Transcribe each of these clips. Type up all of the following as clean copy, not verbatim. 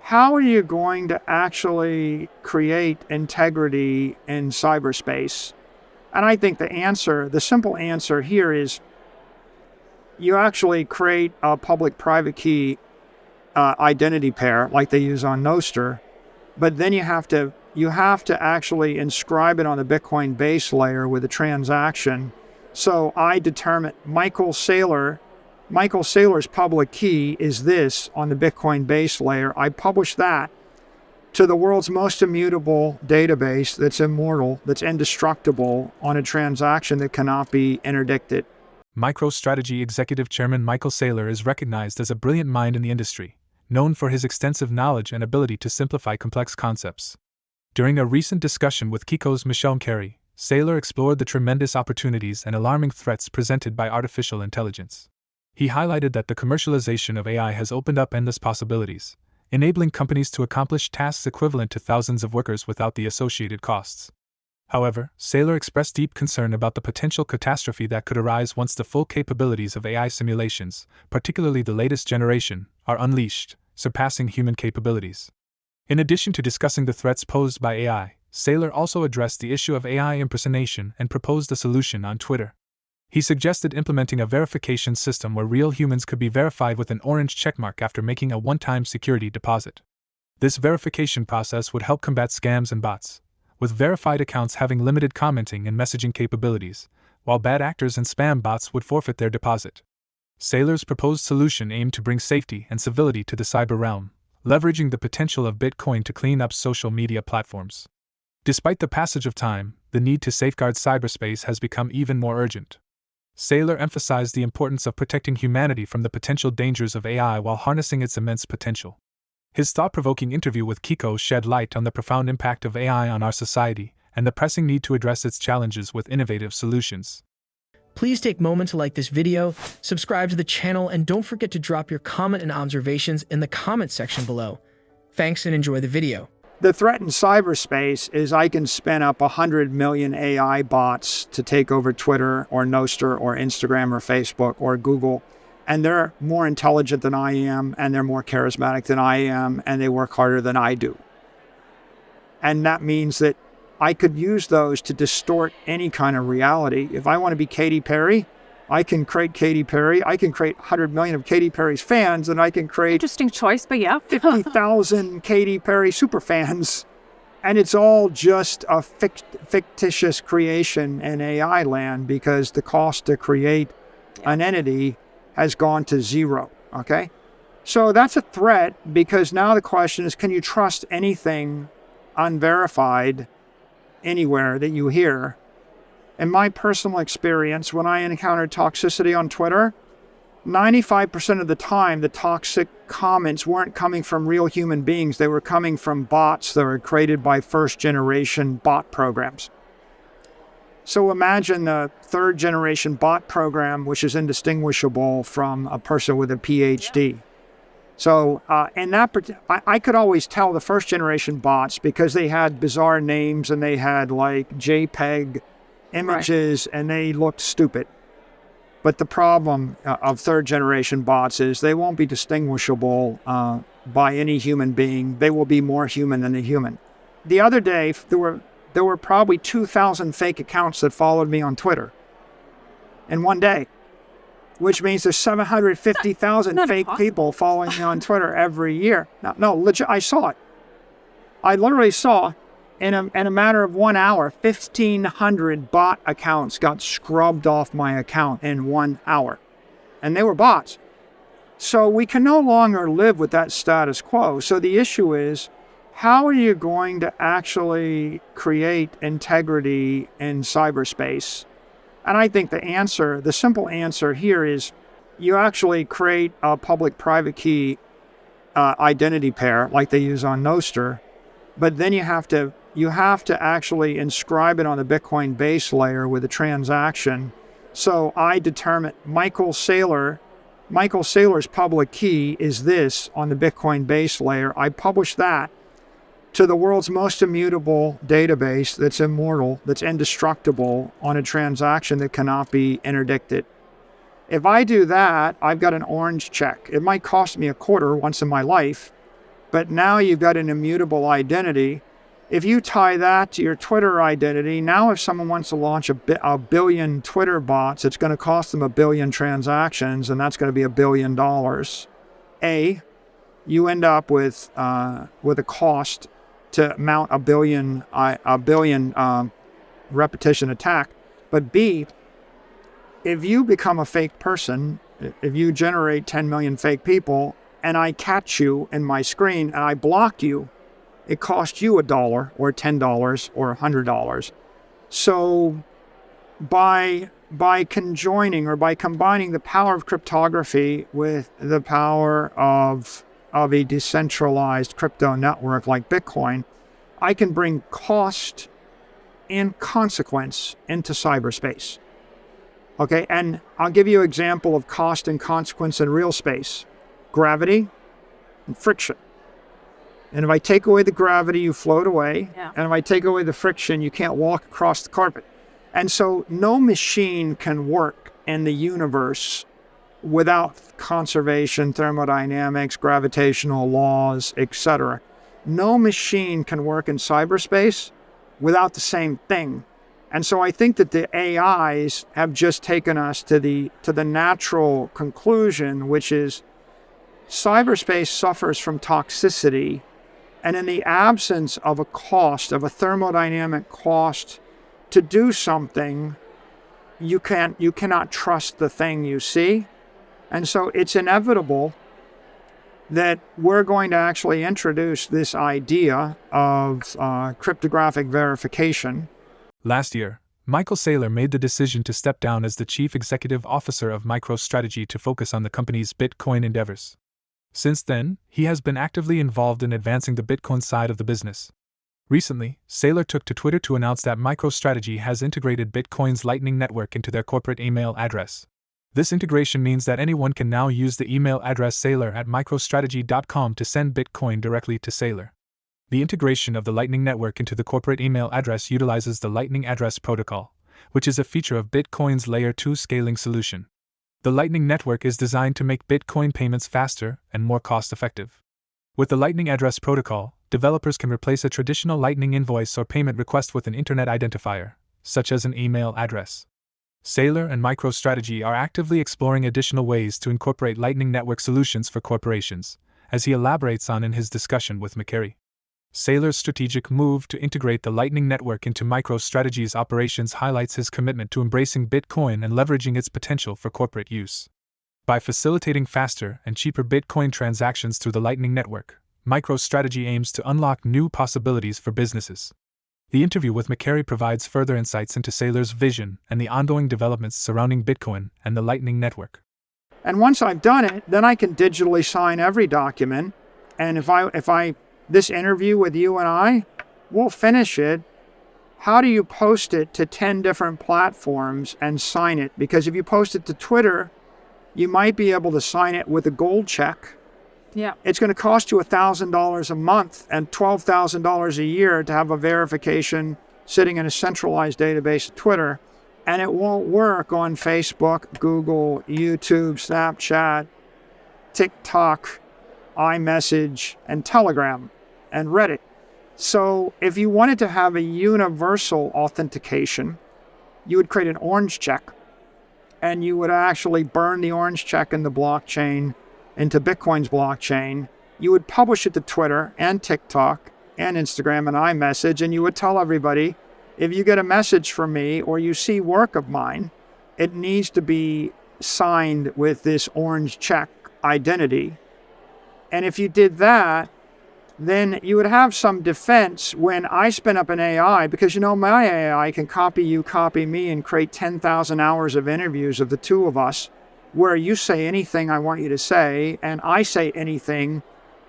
how are you going to actually create integrity in cyberspace? And I think the simple answer here is you actually create a public-private key identity pair like they use on Nostr, but then you have to actually inscribe it on the Bitcoin base layer with a transaction. So I determine Michael Saylor's public key is this on the Bitcoin base layer. I publish that to the world's most immutable database that's immortal, that's indestructible on a transaction that cannot be interdicted. MicroStrategy Executive Chairman Michael Saylor is recognized as a brilliant mind in the industry, known for his extensive knowledge and ability to simplify complex concepts. During a recent discussion with Kitco's Michelle Carey, Saylor explored the tremendous opportunities and alarming threats presented by artificial intelligence. He highlighted that the commercialization of AI has opened up endless possibilities, enabling companies to accomplish tasks equivalent to thousands of workers without the associated costs. However, Saylor expressed deep concern about the potential catastrophe that could arise once the full capabilities of AI simulations, particularly the latest generation, are unleashed, surpassing human capabilities. In addition to discussing the threats posed by AI, Saylor also addressed the issue of AI impersonation and proposed a solution on Twitter. He suggested implementing a verification system where real humans could be verified with an orange checkmark after making a one-time security deposit. This verification process would help combat scams and bots, with verified accounts having limited commenting and messaging capabilities, while bad actors and spam bots would forfeit their deposit. Saylor's proposed solution aimed to bring safety and civility to the cyber realm, leveraging the potential of Bitcoin to clean up social media platforms. Despite the passage of time, the need to safeguard cyberspace has become even more urgent. Saylor emphasized the importance of protecting humanity from the potential dangers of AI while harnessing its immense potential. His thought-provoking interview with Kitco shed light on the profound impact of AI on our society and the pressing need to address its challenges with innovative solutions. Please take a moment to like this video, subscribe to the channel, and don't forget to drop your comment and observations in the comment section below. Thanks and enjoy the video. The threat in cyberspace is I can spin up 100 million AI bots to take over Twitter or Nostr or Instagram or Facebook or Google. And they're more intelligent than I am, and they're more charismatic than I am, and they work harder than I do. And that means that I could use those to distort any kind of reality. If I want to be Katy Perry, I can create Katy Perry. I can create 100 million of Katy Perry's fans, and I can create... Interesting choice, but yeah. 50,000 Katy Perry superfans. And it's all just a fictitious creation in AI land because the cost to create an entity has gone to zero, okay? So that's a threat because now the question is, can you trust anything unverified anywhere that you hear? In my personal experience, when I encountered toxicity on Twitter, 95% of the time, the toxic comments weren't coming from real human beings. They were coming from bots that were created by first-generation bot programs. So imagine the third-generation bot program, which is indistinguishable from a person with a PhD. So I could always tell the first-generation bots because they had bizarre names and they had like JPEG images and they looked stupid. But the problem of third-generation bots is they won't be distinguishable by any human being. They will be more human than a human. The other day, there were probably 2,000 fake accounts that followed me on Twitter in one day, which means there's 750,000 fake people following me on Twitter every year. No, legit, I saw it. I literally saw in a matter of 1 hour, 1,500 bot accounts got scrubbed off my account in 1 hour. And they were bots. So we can no longer live with that status quo. So the issue is, how are you going to actually create integrity in cyberspace? And I think the simple answer here is you actually create a public-private key identity pair like they use on Nostr, but then you have to actually inscribe it on the Bitcoin base layer with a transaction. So I determine Michael Saylor's public key is this on the Bitcoin base layer. I publish that to the world's most immutable database that's immortal, that's indestructible on a transaction that cannot be interdicted. If I do that, I've got an orange check. It might cost me a quarter once in my life, but now you've got an immutable identity. If you tie that to your Twitter identity, now if someone wants to launch a billion Twitter bots, it's going to cost them a billion transactions, and that's going to be $1 billion. You end up with a cost to mount a billion repetition attack. But B, if you become a fake person, if you generate 10 million fake people, and I catch you in my screen and I block you, it costs you $1 or $10 or $100. So by conjoining or by combining the power of cryptography with the power of a decentralized crypto network like Bitcoin, I can bring cost and consequence into cyberspace. Okay, and I'll give you an example of cost and consequence in real space. Gravity and friction. And if I take away the gravity, you float away. Yeah. And if I take away the friction, you can't walk across the carpet. And so no machine can work in the universe without conservation, thermodynamics, gravitational laws, etc. No machine can work in cyberspace without the same thing. And so I think that the AIs have just taken us to the natural conclusion, which is cyberspace suffers from toxicity. And in the absence of a cost, of a thermodynamic cost to do something, you cannot trust the thing you see. And so it's inevitable that we're going to actually introduce this idea of cryptographic verification. Last year, Michael Saylor made the decision to step down as the chief executive officer of MicroStrategy to focus on the company's Bitcoin endeavors. Since then, he has been actively involved in advancing the Bitcoin side of the business. Recently, Saylor took to Twitter to announce that MicroStrategy has integrated Bitcoin's Lightning Network into their corporate email address. This integration means that anyone can now use the email address saylor@microstrategy.com to send Bitcoin directly to Saylor. The integration of the Lightning Network into the corporate email address utilizes the Lightning Address Protocol, which is a feature of Bitcoin's Layer 2 scaling solution. The Lightning Network is designed to make Bitcoin payments faster and more cost-effective. With the Lightning Address Protocol, developers can replace a traditional Lightning invoice or payment request with an internet identifier, such as an email address. Saylor and MicroStrategy are actively exploring additional ways to incorporate Lightning Network solutions for corporations, as he elaborates on in his discussion with McCary. Saylor's strategic move to integrate the Lightning Network into MicroStrategy's operations highlights his commitment to embracing Bitcoin and leveraging its potential for corporate use. By facilitating faster and cheaper Bitcoin transactions through the Lightning Network, MicroStrategy aims to unlock new possibilities for businesses. The interview with McCary provides further insights into Saylor's vision and the ongoing developments surrounding Bitcoin and the Lightning Network. And once I've done it, then I can digitally sign every document. And if this interview with you and I, we'll finish it. How do you post it to 10 different platforms and sign it? Because if you post it to Twitter, you might be able to sign it with a gold check. Yeah. It's going to cost you $1,000 a month and $12,000 a year to have a verification sitting in a centralized database at Twitter. And it won't work on Facebook, Google, YouTube, Snapchat, TikTok, iMessage, and Telegram, and Reddit. So if you wanted to have a universal authentication, you would create an orange check, and you would actually burn the orange check in the blockchain into Bitcoin's blockchain. You would publish it to Twitter and TikTok and Instagram and iMessage, and you would tell everybody, if you get a message from me or you see work of mine, it needs to be signed with this orange check identity. And if you did that, then you would have some defense when I spin up an AI, because my AI can copy you, copy me, and create 10,000 hours of interviews of the two of us, where you say anything I want you to say, and I say anything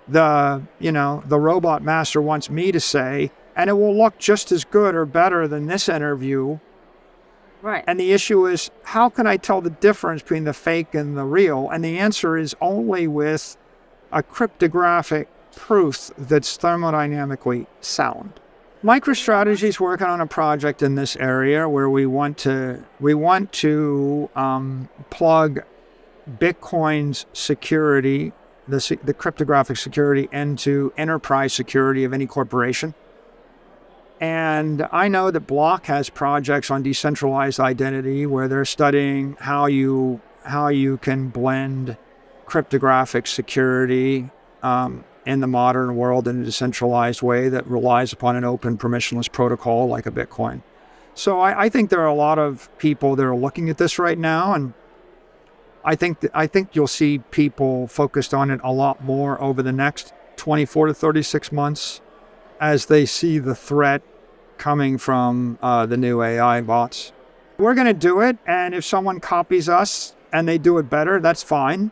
the robot master wants me to say, and it will look just as good or better than this interview. Right. And the issue is, how can I tell the difference between the fake and the real? And the answer is only with a cryptographic proof that's thermodynamically sound. MicroStrategy is working on a project in this area where we want to plug Bitcoin's security the cryptographic security into enterprise security of any corporation. And I know that Block has projects on decentralized identity where they're studying how you can blend cryptographic security in the modern world in a decentralized way that relies upon an open permissionless protocol like a Bitcoin. So I think there are a lot of people that are looking at this right now, and I think you'll see people focused on it a lot more over the next 24 to 36 months as they see the threat coming from the new AI bots. We're going to do it, and if someone copies us and they do it better, that's fine.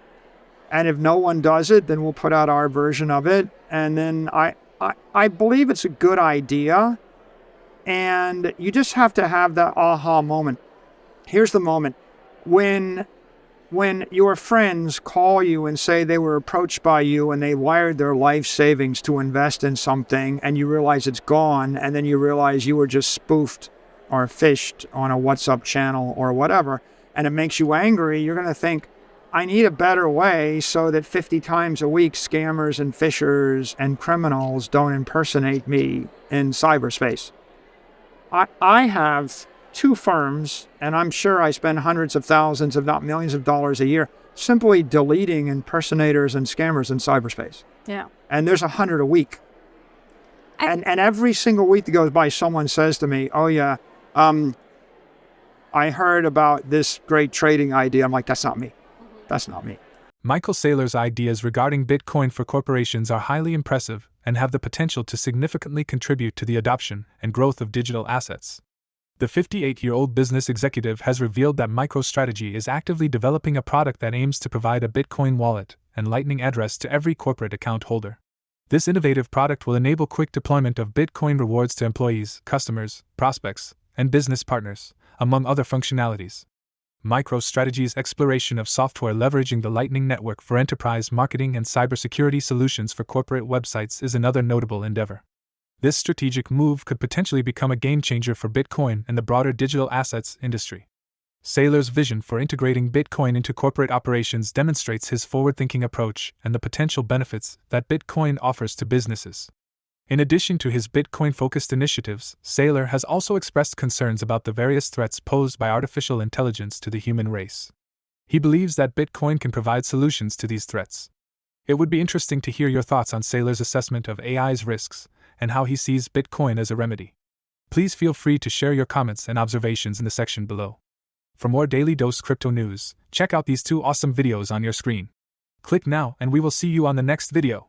And if no one does it, then we'll put out our version of it. And then I believe it's a good idea. And you just have to have that aha moment. Here's the moment. When your friends call you and say they were approached by you and they wired their life savings to invest in something and you realize it's gone, and then you realize you were just spoofed or phished on a WhatsApp channel or whatever, and it makes you angry, you're going to think, I need a better way so that 50 times a week scammers and phishers and criminals don't impersonate me in cyberspace. I have 2 firms, and I'm sure I spend hundreds of thousands, if not millions of dollars a year, simply deleting impersonators and scammers in cyberspace. Yeah. And there's 100 a week. And every single week that goes by, someone says to me, oh yeah, I heard about this great trading idea. I'm like, that's not me. That's not me. Michael Saylor's ideas regarding Bitcoin for corporations are highly impressive and have the potential to significantly contribute to the adoption and growth of digital assets. The 58-year-old business executive has revealed that MicroStrategy is actively developing a product that aims to provide a Bitcoin wallet and Lightning address to every corporate account holder. This innovative product will enable quick deployment of Bitcoin rewards to employees, customers, prospects, and business partners, among other functionalities. MicroStrategy's exploration of software leveraging the Lightning Network for enterprise marketing and cybersecurity solutions for corporate websites is another notable endeavor. This strategic move could potentially become a game-changer for Bitcoin and the broader digital assets industry. Saylor's vision for integrating Bitcoin into corporate operations demonstrates his forward-thinking approach and the potential benefits that Bitcoin offers to businesses. In addition to his Bitcoin-focused initiatives, Saylor has also expressed concerns about the various threats posed by artificial intelligence to the human race. He believes that Bitcoin can provide solutions to these threats. It would be interesting to hear your thoughts on Saylor's assessment of AI's risks and how he sees Bitcoin as a remedy. Please feel free to share your comments and observations in the section below. For more Daily Dose Crypto news, check out these 2 awesome videos on your screen. Click now and we will see you on the next video.